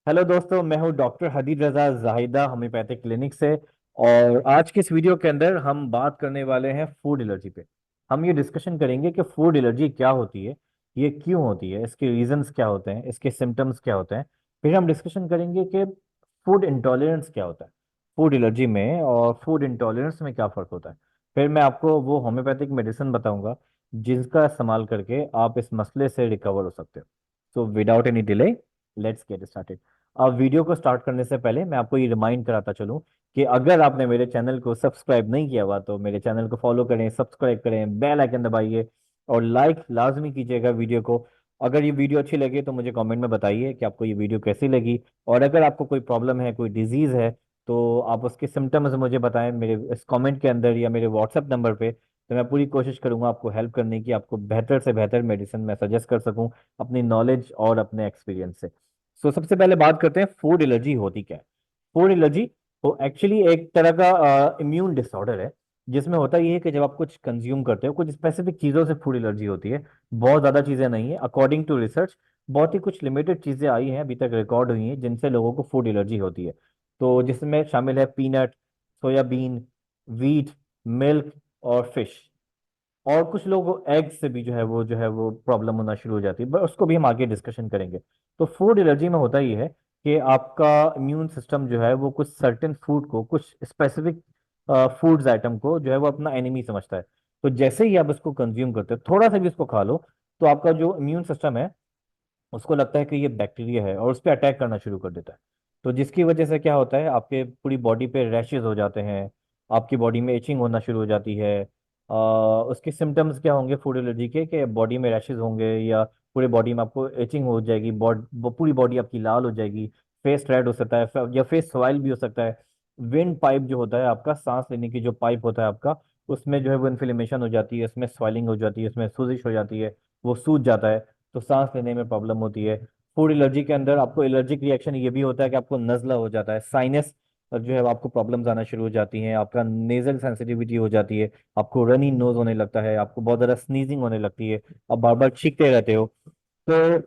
Hello दोस्तों, मैं हूं डॉक्टर हदीद रजा जाहिदा होम्योपैथिक क्लिनिक से। और आज की इस वीडियो के अंदर हम बात करने वाले हैं फूड एलर्जी पे। हम ये डिस्कशन करेंगे कि फूड एलर्जी क्या होती है, ये क्यों होती है, इसके रीजंस क्या होते हैं, इसके सिम्टम्स क्या होते हैं। फिर हम डिस्कशन करेंगे कि फूड इंटॉलरेंस क्या होता है, फूड एलर्जी में और फूड इंटॉलरेंस में क्या फ़र्क होता है। फिर मैं आपको वो होम्योपैथिक मेडिसिन बताऊंगा जिसका इस्तेमाल करके आप इस मसले से रिकवर हो सकते हो। So without any delay, let's get started. अब वीडियो को स्टार्ट करने से पहले मैं आपको ये रिमाइंड कराता चलूं कि अगर आपने मेरे चैनल को सब्सक्राइब नहीं किया हुआ तो मेरे चैनल को फॉलो करें, सब्सक्राइब करें, बेल आइकन दबाइए और लाइक लाजमी कीजिएगा वीडियो को। अगर ये वीडियो अच्छी लगे तो मुझे कमेंट में बताइए कि आपको ये वीडियो कैसी लगी। और अगर आपको कोई प्रॉब्लम है, कोई डिजीज़ है, तो आप उसके सिम्टम्स मुझे बताएं मेरे इस कमेंट के अंदर या मेरे व्हाट्सएप नंबर पे। तो मैं पूरी कोशिश करूंगा आपको हेल्प करने की, आपको बेहतर से बेहतर मेडिसिन मैं सजेस्ट कर सकूं अपनी नॉलेज और अपने एक्सपीरियंस से। सबसे पहले बात करते हैं फूड एलर्जी होती क्या है। फूड एलर्जी वो एक्चुअली एक तरह का इम्यून डिसऑर्डर है, जिसमें होता ये है कि जब आप कुछ कंज्यूम करते हो, कुछ स्पेसिफिक चीज़ों से फूड एलर्जी होती है। बहुत ज़्यादा चीज़ें नहीं है, अकॉर्डिंग टू रिसर्च बहुत ही कुछ लिमिटेड चीज़ें आई हैं, अभी तक रिकॉर्ड हुई हैं जिनसे लोगों को फूड एलर्जी होती है। तो जिसमें शामिल है पीनट, सोयाबीन, वीट, मिल्क और फिश। और कुछ लोग एग से भी जो है वो प्रॉब्लम होना शुरू हो जाती है, बट उसको भी हम आगे डिस्कशन करेंगे। तो फूड एलर्जी में होता ये है कि आपका इम्यून सिस्टम जो है वो कुछ सर्टेन फूड को, कुछ स्पेसिफिक फूड्स आइटम को जो है वो अपना एनिमी समझता है। तो जैसे ही आप इसको कंज्यूम करते हो, थोड़ा सा भी इसको खा लो, तो आपका जो इम्यून सिस्टम है उसको लगता है कि ये बैक्टीरिया है और उस पर अटैक करना शुरू कर देता है। तो जिसकी वजह से क्या होता है, आपके पूरी बॉडी पे रैशेज हो जाते हैं, आपकी बॉडी में इचिंग होना शुरू हो जाती है। उसके सिम्टम्स क्या होंगे फूड एलर्जी के, कि बॉडी में रैशेज होंगे या पूरे बॉडी में आपको इचिंग हो जाएगी, पूरी बॉडी आपकी लाल हो जाएगी, फेस रेड हो सकता है, या फेस स्वाइल भी हो सकता है। विंड पाइप जो होता है आपका, सांस लेने की जो पाइप होता है आपका, उसमें जो है वो इन्फ्लेमेशन हो जाती है, उसमें स्वेलिंग हो जाती है, उसमें सूजिश हो जाती है, वो सूज जाता है। तो सांस लेने में प्रॉब्लम होती है। फूड एलर्जी के अंदर आपको एलर्जिक रिएक्शन ये भी होता है कि आपको नज़ला हो जाता है, साइनस जो है आपको प्रॉब्लम्स आना शुरू हो जाती हैं, आपका नेजल सेंसिटिविटी हो जाती है, आपको रनी नोज होने लगता है, आपको बहुत ज़्यादा स्नीजिंग होने लगती है, आप बार बार छींकते रहते हो। तो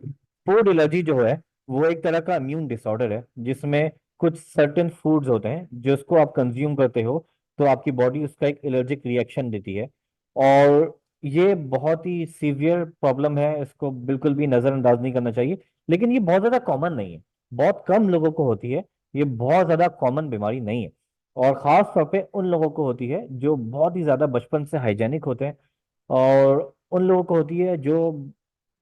फूड एलर्जी जो है वो एक तरह का इम्यून डिसऑर्डर है, जिसमें कुछ सर्टेन फूड्स होते हैं जिसको आप कंज्यूम करते हो तो आपकी बॉडी उसका एक एलर्जिक रिएक्शन देती है। और ये बहुत ही सीवियर प्रॉब्लम है, इसको बिल्कुल भी नज़रअंदाज नहीं करना चाहिए। लेकिन ये बहुत ज़्यादा कॉमन नहीं है, बहुत कम लोगों को होती है, ये बहुत ज़्यादा कॉमन बीमारी नहीं है। और ख़ास तौर पे उन लोगों को होती है जो बहुत ही ज़्यादा बचपन से हाइजेनिक होते हैं, और उन लोगों को होती है जो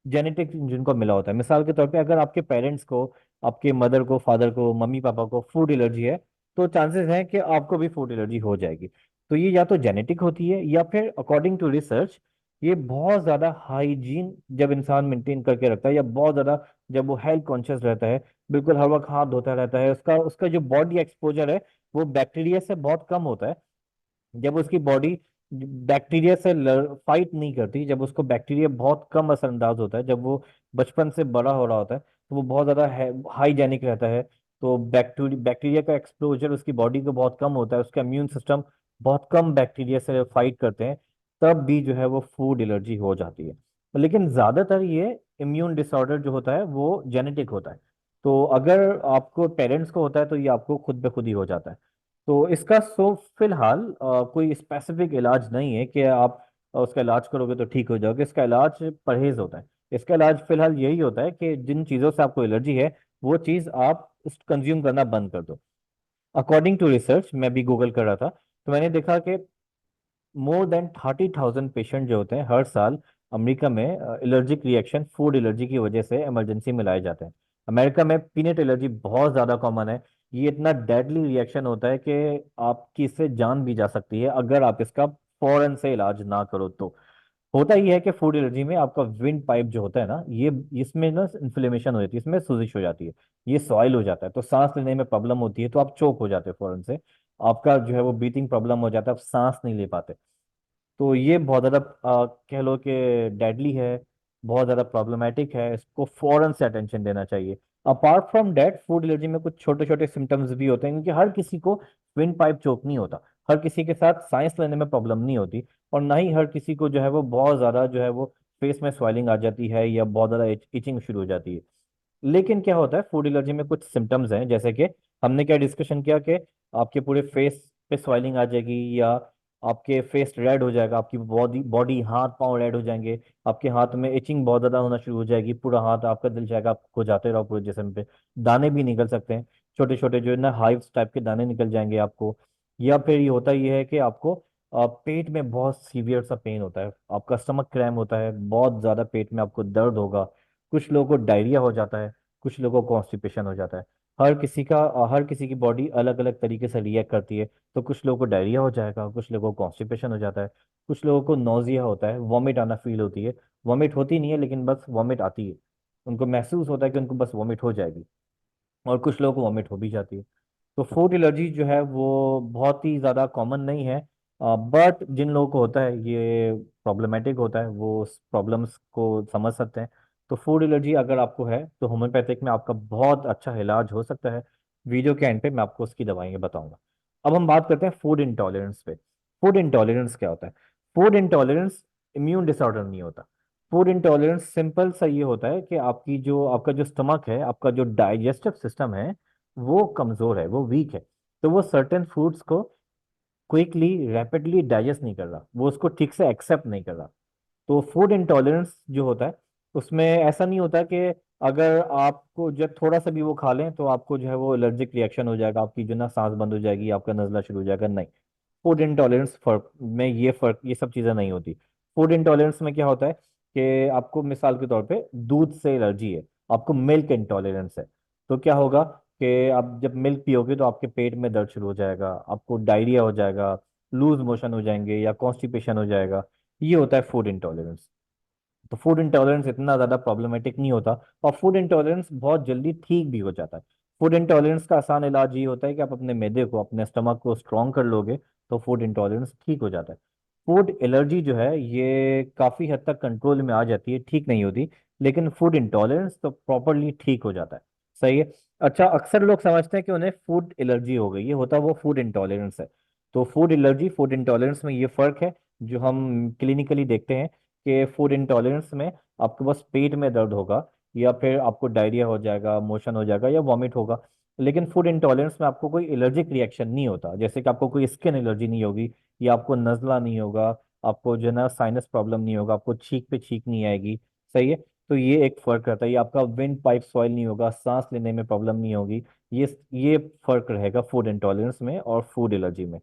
जेनेटिक जिनको मिला होता है। मिसाल के तौर पे अगर आपके पेरेंट्स को, आपके मदर को, फादर को, मम्मी पापा को फूड एलर्जी है, तो चांसेस हैं कि आपको भी फूड एलर्जी हो जाएगी। तो ये या तो जेनेटिक होती है या फिर अकॉर्डिंग टू रिसर्च ये बहुत ज़्यादा हाइजीन जब इंसान मेंटेन करके रखता है, या बहुत ज़्यादा जब वो हेल्थ कॉन्शियस रहता है, बिल्कुल हर वक्त हाथ धोता रहता है, उसका उसका जो बॉडी एक्सपोजर है वो बैक्टीरिया से बहुत कम होता है। जब उसकी बॉडी बैक्टीरिया से फाइट नहीं करती, जब उसको बैक्टीरिया बहुत कम असरअंदाज होता है, जब वो बचपन से बड़ा हो रहा होता है, तो वो बहुत ज़्यादा हाइजेनिक रहता है। तो बैक्टीरिया का एक्सपोजर उसकी बॉडी को बहुत कम होता है, उसका इम्यून सिस्टम बहुत कम बैक्टीरिया से फाइट करते हैं, तब भी जो है वो फूड एलर्जी हो जाती है। लेकिन ज़्यादातर ये इम्यून डिसऑर्डर जो होता है वो जेनेटिक होता है। तो अगर आपको पेरेंट्स को होता है तो ये आपको खुद पे खुद ही हो जाता है। तो इसका फिलहाल कोई स्पेसिफिक इलाज नहीं है कि आप उसका इलाज करोगे तो ठीक हो जाओगे। इसका इलाज परहेज होता है। इसका इलाज फिलहाल यही होता है कि जिन चीज़ों से आपको एलर्जी है वो चीज़ आप कंज्यूम करना बंद कर दो। अकॉर्डिंग टू रिसर्च, मैं भी गूगल कर रहा था तो मैंने देखा कि मोर देन 30,000 पेशेंट जो होते हैं हर साल अमेरिका में एलर्जिक रिएक्शन फूड एलर्जी की वजह से इमरजेंसी में लाए जाते हैं। अमेरिका में पीनट एलर्जी बहुत ज़्यादा कॉमन है। ये इतना डेडली रिएक्शन होता है कि आपकी इससे जान भी जा सकती है अगर आप इसका फौरन से इलाज ना करो तो। होता ही है कि फूड एलर्जी में आपका विंड पाइप जो होता है ना, ये इसमें ना इन्फ्लेमेशन हो जाती है, इसमें सूजिश हो जाती है, ये सॉइल हो जाता है, तो सांस लेने में प्रॉब्लम होती है, तो आप चोक हो जाते हो फौरन से। आपका जो है वो ब्रीथिंग प्रॉब्लम हो जाता है, आप सांस नहीं ले पाते। तो ये बहुत ज़्यादा कह लो कि डेडली है, बहुत ज़्यादा प्रॉब्लमेटिक है, इसको फौरन से अटेंशन देना चाहिए। Apart from that food allergy में कुछ छोटे छोटे सिम्टम्स भी होते हैं, क्योंकि हर किसी को विंड पाइप चोक नहीं होता, हर किसी के साथ सांस लेने में प्रॉब्लम नहीं होती, और ना ही हर किसी को जो है वो बहुत ज़्यादा जो है वो फेस में स्वेलिंग आ जाती है या बहुत ज़्यादा इचिंग शुरू हो जाती है। लेकिन क्या होता है फूड एलर्जी में कुछ सिम्टम्स हैं, जैसे कि हमने क्या डिस्कशन किया कि आपके पूरे फेस पे स्वेलिंग आ जाएगी, या आपके फेस रेड हो जाएगा, आपकी बॉडी बॉडी हाथ पांव रेड हो जाएंगे, आपके हाथ में इचिंग बहुत ज्यादा होना शुरू हो जाएगी, पूरा हाथ आपका दिल जाएगा, आप खुजाते रहो पूरे जिस्म पे, दाने भी निकल सकते हैं, छोटे छोटे जो है ना हाइव्स टाइप के दाने निकल जाएंगे आपको। या फिर ये होता ये है कि आपको पेट में बहुत सीवियर सा पेन होता है, आपका स्टमक क्रैम होता है, बहुत ज्यादा पेट में आपको दर्द होगा, कुछ लोगों को डायरिया हो जाता है, कुछ लोगों को कॉन्स्टिपेशन हो जाता है। हर किसी की बॉडी अलग अलग तरीके से रिएक्ट करती है। तो कुछ लोगों को डायरिया हो जाएगा, कुछ लोगों को कॉन्स्टिपेशन हो जाता है, कुछ लोगों को नोजिया होता है, वॉमिट आना फील होती है, वॉमिट होती नहीं है लेकिन बस वॉमिट आती है, उनको महसूस होता है कि उनको बस वॉमिट हो जाएगी, और कुछ लोगों को वॉमिट हो भी जाती है। तो फूड एलर्जी जो है वो बहुत ही ज़्यादा कॉमन नहीं है, बट जिन लोगों को होता है ये प्रॉब्लमेटिक होता है, वो उस प्रॉब्लम्स को समझ सकते हैं। तो फूड एलर्जी अगर आपको है तो होम्योपैथिक में आपका बहुत अच्छा इलाज हो सकता है। वीडियो के एंड पे मैं आपको उसकी दवाइयाँ बताऊंगा। अब हम बात करते हैं फूड इंटॉलरेंस पे। फूड इंटॉलरेंस क्या होता है? फूड इंटॉलरेंस इम्यून डिसऑर्डर नहीं होता। फूड इंटॉलरेंस सिंपल सा ये होता है कि आपका जो स्टमक है, आपका जो डाइजेस्टिव सिस्टम है, वो कमजोर है, वो वीक है। तो वो सर्टेन फूड्स को क्विकली रैपिडली डाइजेस्ट नहीं कर रहा, वो उसको ठीक से एक्सेप्ट नहीं कर रहा। तो फूड इंटॉलरेंस जो होता है उसमें ऐसा नहीं होता कि अगर आपको जब थोड़ा सा भी वो खा लें तो आपको जो है वो एलर्जिक रिएक्शन हो जाएगा, आपकी जो ना सांस बंद हो जाएगी, आपका नजला शुरू हो जाएगा, नहीं। फूड इंटॉलरेंस फर्क में ये सब चीज़ें नहीं होती। फूड इंटॉलरेंस में क्या होता है कि आपको मिसाल के तौर पे दूध से एलर्जी है, आपको मिल्क इंटॉलरेंस है, तो क्या होगा कि आप जब मिल्क पियोगे तो आपके पेट में दर्द शुरू हो जाएगा, आपको डायरिया हो जाएगा, लूज मोशन हो जाएंगे या कॉन्स्टिपेशन हो जाएगा। ये होता है फूड इंटॉलरेंस। तो फूड इंटॉलरेंस इतना ज़्यादा प्रॉब्लमेटिक नहीं होता, और फूड इंटॉलरेंस बहुत जल्दी ठीक भी हो जाता है। फूड इंटॉलरेंस का आसान इलाज ये होता है कि आप अपने मैदे को, अपने स्टमक को स्ट्रॉन्ग कर लोगे तो फूड इंटॉलरेंस ठीक हो जाता है। फूड एलर्जी जो है ये काफ़ी हद तक कंट्रोल में आ जाती है, ठीक नहीं होती, लेकिन फूड इंटॉलरेंस तो प्रॉपरली ठीक हो जाता है। सही है। अच्छा, अक्सर लोग समझते हैं कि उन्हें फूड एलर्जी हो गई, ये होता वो फूड इंटॉलरेंस है। तो फूड एलर्जी फूड इंटॉलरेंस में ये फ़र्क है जो हम क्लिनिकली देखते हैं, कि फूड इंटॉलरेंस में आपके बस पेट में दर्द होगा, या फिर आपको डायरिया हो जाएगा, मोशन हो जाएगा या वॉमिट होगा। लेकिन फूड इंटॉलरेंस में आपको कोई एलर्जिक रिएक्शन नहीं होता, जैसे कि आपको कोई स्किन एलर्जी नहीं होगी, या आपको नज़ला नहीं होगा, आपको जो है ना साइनस प्रॉब्लम नहीं होगा, आपको छींक पे छींक नहीं आएगी। सही है। तो ये एक फर्क रहता है, ये आपका विंड पाइप सॉइल नहीं होगा, सांस लेने में प्रॉब्लम नहीं होगी। ये फर्क रहेगा फूड इंटॉलरेंस में और फूड एलर्जी में।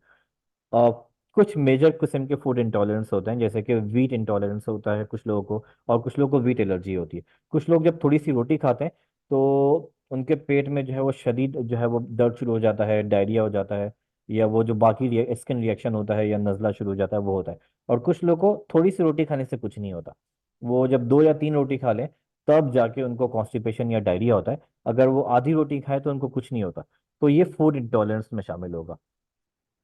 अ, कुछ मेजर किस्म के फूड इंटॉलरेंस होते हैं, जैसे कि वीट इंटॉलरेंस होता है कुछ लोगों को, और कुछ लोगों को वीट एलर्जी होती है। कुछ लोग जब थोड़ी सी रोटी खाते हैं तो उनके पेट में जो है वो शदीद जो है वो दर्द शुरू हो जाता है, डायरिया हो जाता है, या वो जो बाकी स्किन रिएक्शन होता है या नज़ला शुरू हो जाता है वो होता है। और कुछ लोगों को थोड़ी सी रोटी खाने से कुछ नहीं होता, वो जब 2 या 3 रोटी खा लें तब जाके उनको कॉन्स्टिपेशन या डायरिया होता है, अगर वो आधी रोटी खाए तो उनको कुछ नहीं होता। तो ये फूड इंटॉलरेंस में शामिल होगा।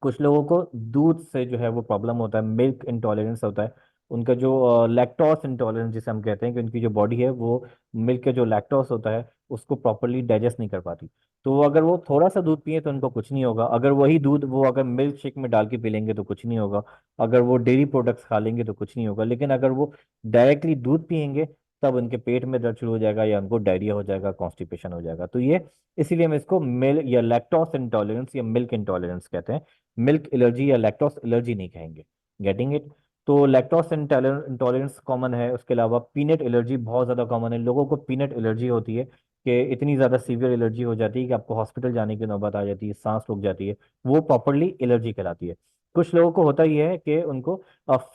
कुछ लोगों को दूध से जो है वो प्रॉब्लम होता है, मिल्क इंटॉलरेंस होता है, उनका जो लैक्टोस इंटॉलरेंस जिसे हम कहते हैं, कि उनकी जो बॉडी है वो मिल्क के जो लैक्टोस होता है उसको प्रॉपरली डाइजेस्ट नहीं कर पाती। तो अगर वो थोड़ा सा दूध पिए तो उनको कुछ नहीं होगा, अगर वही दूध वो अगर मिल्क शेक में डाल के पी लेंगे तो कुछ नहीं होगा, अगर वो डेयरी प्रोडक्ट्स खा लेंगे तो कुछ नहीं होगा, लेकिन अगर वो डायरेक्टली दूध पियेंगे तब उनके पेट में दर्द शुरू हो जाएगा, या उनको डायरिया हो जाएगा, कॉन्स्टिपेशन हो जाएगा। तो ये इसीलिए हम इसको मिल्क या लैक्टोस इंटॉलरेंस या मिल्क इंटॉलरेंस कहते हैं, मिल्क एलर्जी या लैक्टोस एलर्जी नहीं कहेंगे। Getting it? तो लैक्टोस इंटॉलरेंस कॉमन है, उसके अलावा पीनट एलर्जी बहुत ज़्यादा कॉमन है, लोगों को पीनट एलर्जी होती है कि इतनी ज़्यादा सीवियर एलर्जी हो जाती है कि आपको हॉस्पिटल जाने की नौबत आ जाती है, सांस रुक जाती है, वो प्रॉपरली एलर्जी कहलाती है। कुछ लोगों को होता ही है कि उनको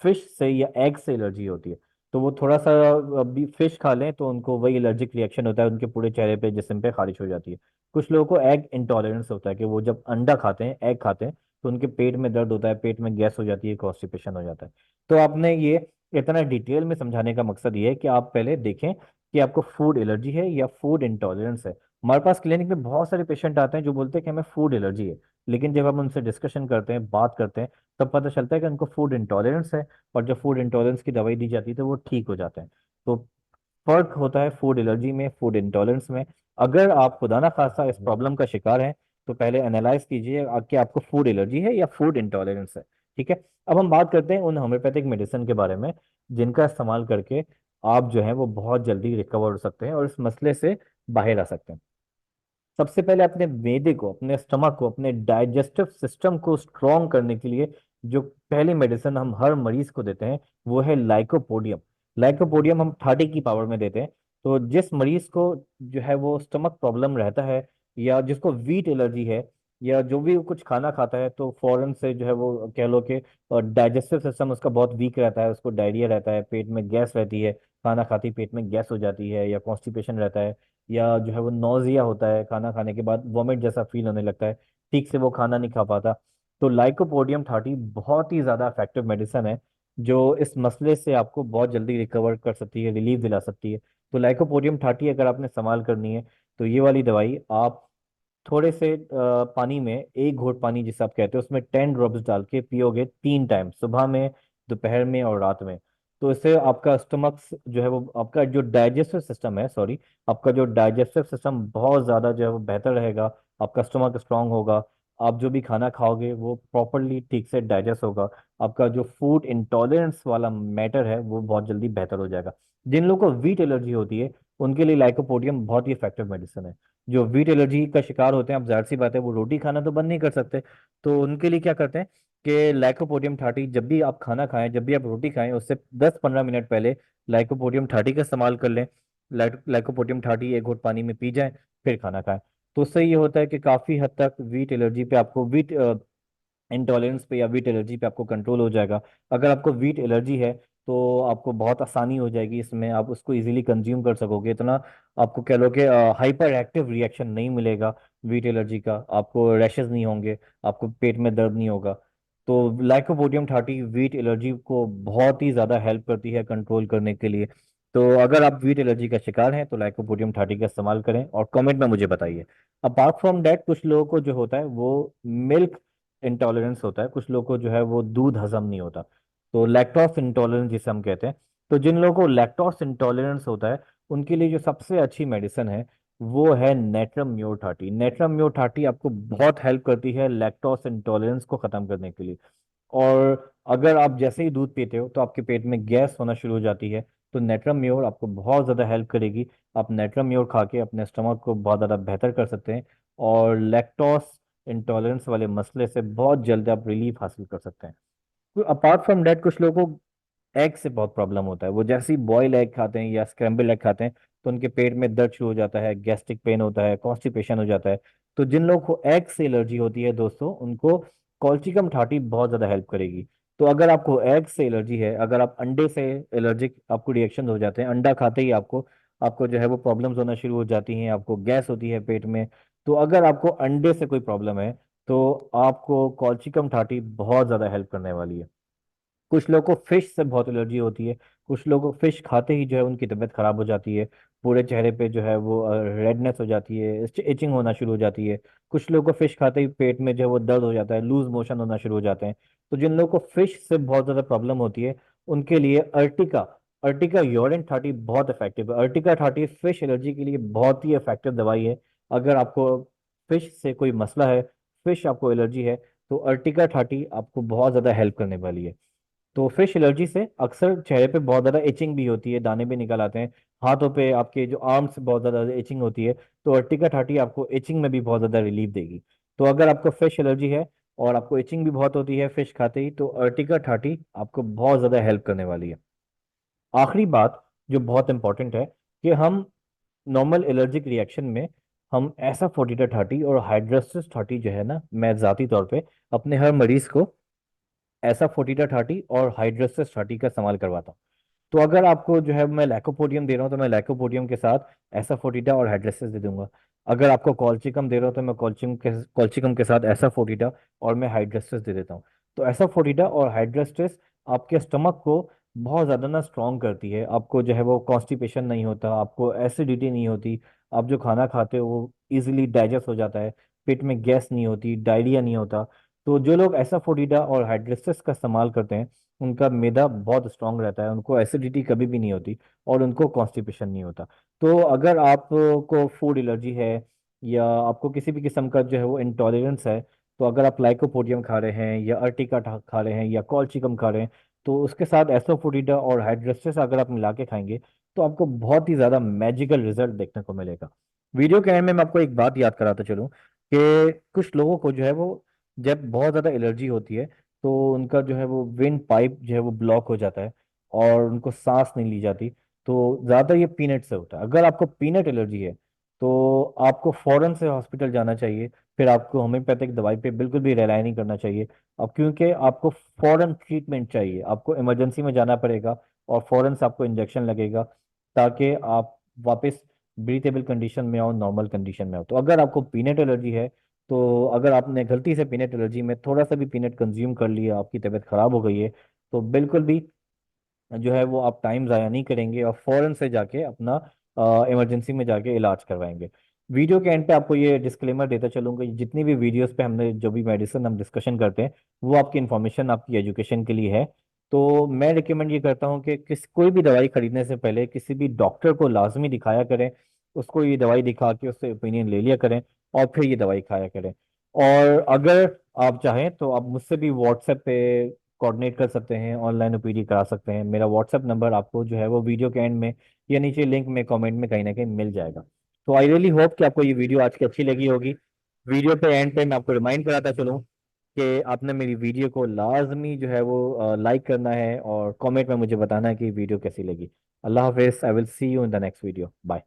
फिश से या एग से एलर्जी होती है, तो वो थोड़ा सा भी फिश खा लें तो उनको वही एलर्जिक रिएक्शन होता है, उनके पूरे चेहरे पे जिस्म पे खारिश हो जाती है। कुछ लोगों को एग इंटॉलरेंस होता है कि वो जब अंडा खाते हैं, एग खाते हैं, तो उनके पेट में दर्द होता है, पेट में गैस हो जाती है, कॉन्स्टिपेशन हो जाता है। तो आपने ये इतना डिटेल में समझाने का मकसद ये है कि आप पहले देखें कि आपको फूड एलर्जी है या फूड इंटॉलरेंस है। हमारे पास क्लिनिक में बहुत सारे पेशेंट आते हैं जो बोलते हैं कि हमें फूड एलर्जी है, लेकिन जब हम उनसे डिस्कशन करते हैं, बात करते हैं, तब पता चलता है कि उनको फूड इंटॉलरेंस है, और जब फूड इंटॉलरेंस की दवाई दी जाती है तो वो ठीक हो जाते हैं। तो फर्क होता है फूड एलर्जी में, फूड इंटॉलरेंस में। अगर आप खुदा ना खास्ता इस प्रॉब्लम का शिकार हैं तो पहले एनालाइज कीजिए कि आपको फूड एलर्जी है या फूड इंटॉलरेंस है। ठीक है। अब हम बात करते हैं उन होम्योपैथिक मेडिसिन के बारे में जिनका इस्तेमाल करके आप जो है वो बहुत जल्दी रिकवर हो सकते हैं और इस मसले से बाहर आ सकते हैं। सबसे पहले अपने मैदे को, अपने स्टमक को, अपने डाइजेस्टिव सिस्टम को स्ट्रॉन्ग करने के लिए जो पहली मेडिसिन हम हर मरीज को देते हैं वो है लाइकोपोडियम। लाइकोपोडियम हम 30 की पावर में देते हैं। तो जिस मरीज को जो है वो स्टमक प्रॉब्लम रहता है, या जिसको वीट एलर्जी है, या जो भी कुछ खाना खाता है तो फौरन से जो है वो कह लो कि डाइजेस्टिव सिस्टम उसका बहुत वीक रहता है, उसको डायरिया रहता है, पेट में गैस रहती है, खाना खाते ही पेट में गैस हो जाती है, या कॉन्स्टिपेशन रहता है, या जो है वो नौजिया होता है, खाना खाने के बाद वॉमिट जैसा फील होने लगता है, ठीक से वो खाना नहीं खा पाता। तो लाइकोपोडियम 30 बहुत ही ज़्यादा इफेक्टिव मेडिसिन है, जो इस मसले से आपको बहुत जल्दी रिकवर कर सकती है, रिलीफ दिला सकती है। तो लाइकोपोडियम 30 अगर आपने इस्तेमाल करनी है तो ये वाली दवाई आप थोड़े से पानी में, एक घोट पानी जिसे आप कहते हैं, उसमें 10 ड्रॉप्स डाल के पियोगे 3 टाइम, सुबह में, दोपहर में और रात में। तो इससे आपका स्टमक जो है वो, आपका जो डाइजेस्टिव सिस्टम है, सॉरी, आपका जो डाइजेस्टिव सिस्टम बहुत ज़्यादा जो है वो बेहतर रहेगा। आपका स्टमक स्ट्रांग होगा। आप जो भी खाना खाओगे वो प्रॉपरली ठीक से डाइजेस्ट होगा। आपका जो फूड इंटॉलरेंस वाला मैटर है वो बहुत जल्दी बेहतर हो जाएगा। जिन लोगों को वीट एलर्जी होती है उनके लिए लाइकोपोडियम बहुत ही इफेक्टिव मेडिसिन है। जो वीट एलर्जी का शिकार होते हैं, अब जाहिर सी बात है वो रोटी खाना तो बंद नहीं कर सकते, तो उनके लिए क्या करते हैं कि लाइकोपोडियम 30 जब भी आप खाना खाएं, जब भी आप रोटी खाएं, उससे 10-15 मिनट पहले लाइकोपोडियम 30 का इस्तेमाल कर लें। लाइकोपोडियम 30 एक घोट पानी में पी जाएं, फिर खाना खाएं। तो उससे ये होता है कि काफ़ी हद तक वीट एलर्जी पे आपको, वीट इंटॉलरेंस पे या वीट एलर्जी पे आपको कंट्रोल हो जाएगा। अगर आपको वीट एलर्जी है तो आपको बहुत आसानी हो जाएगी इसमें, आप उसको इजीली कंज्यूम कर सकोगे। इतना आपको कह लो कि हाइपर एक्टिव रिएक्शन नहीं मिलेगा वीट एलर्जी का, आपको रैशेस नहीं होंगे, आपको पेट में दर्द नहीं होगा। तो लाइकोपोडियम 30 वीट एलर्जी को बहुत ही ज़्यादा हेल्प करती है कंट्रोल करने के लिए। तो अगर आप वीट एलर्जी का शिकार हैं तो लाइकोपोडियम 30 का इस्तेमाल करें और कमेंट में मुझे बताइए। अपार्ट फ्रॉम दैट, कुछ लोगों को जो होता है वो मिल्क इंटॉलरेंस होता है, कुछ लोगों को जो है वो दूध हजम नहीं होता, तो लैक्टोस इंटॉलरेंस जिसे हम कहते हैं। तो जिन लोगों को लैक्टोस इंटॉलरेंस होता है उनके लिए जो सबसे अच्छी मेडिसिन है वो है नेट्रम म्योर 30। नेट्रम म्योर 30 आपको बहुत हेल्प करती है लैक्टोस इंटॉलरेंस को ख़त्म करने के लिए। और अगर आप जैसे ही दूध पीते हो तो आपके पेट में गैस होना शुरू हो जाती है, तो नेट्रम म्योर आपको बहुत ज़्यादा हेल्प करेगी। आप नेट्रम म्योर खा के अपने स्टमक को बहुत ज़्यादा बेहतर कर सकते हैं, और लैक्टोस इंटॉलरेंस वाले मसले से बहुत जल्द आप रिलीफ हासिल कर सकते हैं। अपार्ट फ्रॉम डेट, कुछ लोगों को एग से बहुत प्रॉब्लम होता है, वो जैसे ही बॉयल एग खाते हैं या स्क्रैम्बल एग खाते हैं तो उनके पेट में दर्द शुरू हो जाता है, गैस्ट्रिक पेन होता है, कॉन्स्टिपेशन हो जाता है। तो जिन लोगों को एग से एलर्जी होती है दोस्तों, उनको कॉल्चिकम 30 बहुत ज़्यादा हेल्प करेगी। तो अगर आपको एग से एलर्जी है, अगर आप अंडे से एलर्जिक, आपको रिएक्शन हो जाते हैं, अंडा खाते ही आपको आपको जो है वो प्रॉब्लम्स होना शुरू हो जाती हैं, आपको गैस होती है पेट में, तो अगर आपको अंडे से कोई प्रॉब्लम है तो आपको कॉल्चिकम 30 बहुत ज़्यादा हेल्प करने वाली है। कुछ लोगों को फिश से बहुत एलर्जी होती है, कुछ लोगों को फिश खाते ही जो है उनकी तबीयत खराब हो जाती है, पूरे चेहरे पे जो है वो रेडनेस हो जाती है, इचिंग होना शुरू हो जाती है। कुछ लोगों को फिश खाते ही पेट में जो है वो दर्द हो जाता है, लूज मोशन होना शुरू हो जाते हैं। तो जिन लोगों को फिश से बहुत ज़्यादा प्रॉब्लम होती है उनके लिए अर्टिका अर्टिका यूरिन 30 बहुत इफेक्टिव है। अर्टिका 30 फिश एलर्जी के लिए बहुत ही इफेक्टिव दवाई है। अगर आपको फिश से कोई मसला है, फिश आपको एलर्जी है, तो अर्टिका 30 आपको बहुत ज़्यादा हेल्प करने वाली है। तो फिश एलर्जी से अक्सर चेहरे पे बहुत ज़्यादा इचिंग भी होती है, दाने भी निकल आते हैं, हाथों पे आपके जो आर्म्स बहुत ज़्यादा इचिंग होती है। तो अर्टिका 30 आपको इचिंग में भी बहुत ज़्यादा रिलीफ देगी। तो अगर आपको फिश एलर्जी है और आपको इचिंग भी बहुत होती है फिश खाते ही, तो अर्टिका 30 आपको बहुत ज़्यादा हेल्प करने वाली है। आखिरी बात जो बहुत इंपॉर्टेंट है कि हम नॉर्मल एलर्जिक रिएक्शन में हम ऐसा फोर्टीटा 30 और हाइड्रोसिस 30 जो है ना, मैं ज़ाती तौर पे अपने हर मरीज को ऐसा फोर्टीटा 30 और हाइड्रोसिस 30 का इस्तेमाल करवाता हूँ। तो अगर आपको जो है मैं लैकोपोडियम दे रहा हूँ तो मैं लैकोपोडियम के साथ ऐसा फोर्टीटा और हाइड्रेसिस दे दूंगा। अगर आपको कॉल्चिकम दे रहा हूँ तो मैं कॉल्चिकम के साथ ऐसा फोर्टीटा और मैं हाइड्रेसिस दे देता हूँ। तो ऐसा फोर्टीटा और हाइड्रेसिस आपके स्टमक को बहुत ज़्यादा ना स्ट्रॉन्ग करती है, आपको जो है वो कॉन्स्टिपेशन नहीं होता, आपको एसिडिटी नहीं होती, आप जो खाना खाते हो वो इजीली डाइजेस्ट हो जाता है, पेट में गैस नहीं होती, डायरिया नहीं होता। तो जो लोग ऐसा फोर्टीटा और हाइड्रेसिस का इस्तेमाल करते हैं उनका मैदा बहुत स्ट्रांग रहता है, उनको एसिडिटी कभी भी नहीं होती और उनको कॉन्स्टिपेशन नहीं होता। तो अगर आपको फूड एलर्जी है या आपको किसी भी किस्म का जो है वो इंटॉलरेंस है, तो अगर आप लाइकोपोडियम खा रहे हैं या अर्टिका खा रहे हैं या कॉल्चिकम खा रहे हैं, तो उसके साथ एसोफोटिडा और हाइड्रेसिस अगर आप मिला के खाएंगे तो आपको बहुत ही ज़्यादा मैजिकल रिजल्ट देखने को मिलेगा। वीडियो के एंड में मैं आपको एक बात याद कराता चलूं कि कुछ लोगों को जो है वो जब बहुत ज़्यादा एलर्जी होती है तो उनका जो है वो विंड पाइप जो है वो ब्लॉक हो जाता है और उनको सांस नहीं ली जाती। तो ज़्यादा ये पीनट से होता है। अगर आपको पीनट एलर्जी है तो आपको फौरन से हॉस्पिटल जाना चाहिए। फिर आपको होम्योपैथिक दवाई पे बिल्कुल भी रिलाई नहीं करना चाहिए। अब क्योंकि आपको फौरन ट्रीटमेंट चाहिए, आपको इमरजेंसी में जाना पड़ेगा और फौरन से आपको इंजेक्शन लगेगा ताकि आप वापस ब्रीथेबल कंडीशन में आओ, नॉर्मल कंडीशन में आओ। तो अगर आपको पीनट एलर्जी है, तो अगर आपने गलती से पीनट एलर्जी में थोड़ा सा भी पीनट कंज्यूम कर लिया, आपकी तबीयत खराब हो गई है, तो बिल्कुल भी जो है वो आप टाइम ज़ाया नहीं करेंगे और फौरन से जाके अपना इमरजेंसी में जाके इलाज करवाएंगे। वीडियो के एंड पे आपको ये डिस्क्लेमर देता चलूंगा, जितनी भी वीडियोस पे हमने जो भी मेडिसिन हम डिस्कशन करते हैं वो आपकी इन्फॉर्मेशन, आपकी एजुकेशन के लिए है। तो मैं रिकमेंड ये करता हूँ कि कोई भी दवाई खरीदने से पहले किसी भी डॉक्टर को लाजमी दिखाया करें। उसको ये दवाई दिखा के उससे ओपिनियन ले लिया करें और फिर ये दवाई खाया करें। और अगर आप चाहें तो आप मुझसे भी व्हाट्सएप पे कोऑर्डिनेट कर सकते हैं, ऑनलाइन ओपीडी करा सकते हैं। मेरा व्हाट्सएप नंबर आपको जो है वो वीडियो के एंड में या नीचे लिंक में कमेंट में कहीं ना कहीं मिल जाएगा। तो आई रियली होप कि आपको ये वीडियो आज की अच्छी लगी होगी। वीडियो पे एंड पे मैं आपको रिमाइंड कराता चलूँ कि आपने मेरी वीडियो को लाजमी जो है वो लाइक करना है और कमेंट में मुझे बताना है कि वीडियो कैसी लगी। अल्लाह हाफिज़। I will see you in the next video. Bye.